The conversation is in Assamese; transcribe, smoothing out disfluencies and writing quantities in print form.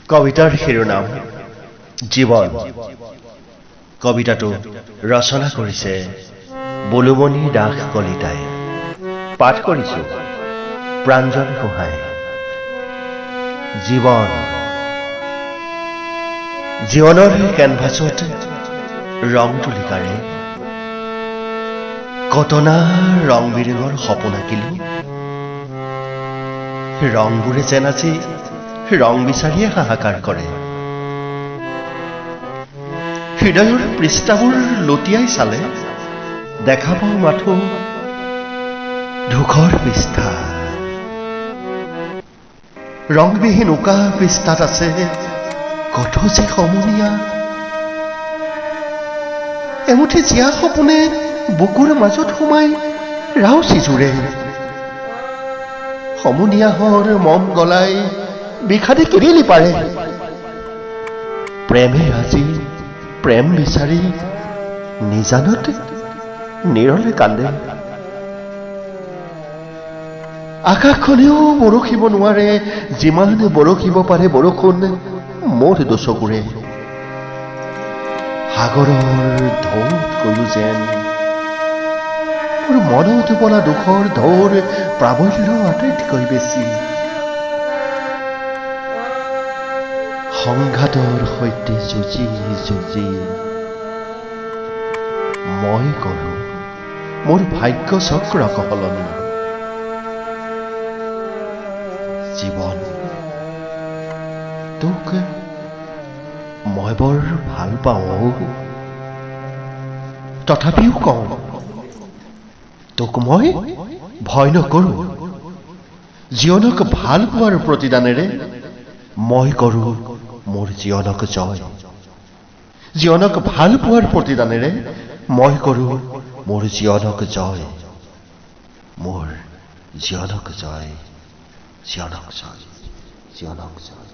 কবিতাৰ শিৰোনাম জীৱন। কবিতাটো ৰচনা কৰিছে বুলুমনিৰ দাস কলিতাই। পাঠ কৰিছো প্ৰাঞ্জল গোহাঁই। জীৱন। জীৱনৰ কেনভাছত ৰং তুলিকাৰে কতনা ৰং বিৰঙৰ সপোন আঁকিলো। ৰংবোৰে যেন আজি ৰং বিচাৰিয়ে হাহাকাৰ কৰে। হৃদয়ৰ পৃষ্ঠাবোৰ লুটিয়াই চালে দেখা পাওঁ মাথো দুখৰ পৃষ্ঠা। ৰংবিহীন উকা পৃষ্ঠাত আছে কত যে সমনীয়া। এমুঠি জীয়া সপোনে বুকুৰ মাজত সোমাই ৰাউচি জোৰে। সমনীয়াহৰ মন গলাই বিষাদে কিৰিলি পাৰে। প্ৰেমে আজি প্ৰেম বিচাৰি নিজানতে নিৰলে কান্দে। আকাশখনেও বৰষিব নোৱাৰে যিমান বৰষিব পাৰে বৰষুণ মোৰ দুচকুৰে। সাগৰৰ ঢৌতকৈও যেন মোৰ মনত বলা দুখৰ ঢৌৰ প্ৰাবল্য আটাইতকৈ বেছি। সংঘাতৰ সৈতে যুঁজি যুঁজি মই কৰো মোৰ ভাগ্য চক্ৰক সলনি। জীৱন, তোক মই বৰ ভাল পাওঁ, তথাপিও কওঁ তোক মই ভয় নকৰো। জীৱনক ভাল পোৱাৰ প্ৰতিদানেৰে মই কৰো মোৰ জীৱনক জয়। জীৱনক ভাল পোৱাৰ প্ৰতিদানেৰে মই কৰো মোৰ জীৱনক জয়। মোৰ জীৱনক জয়, জীৱনক জয়, জীৱনক জয়।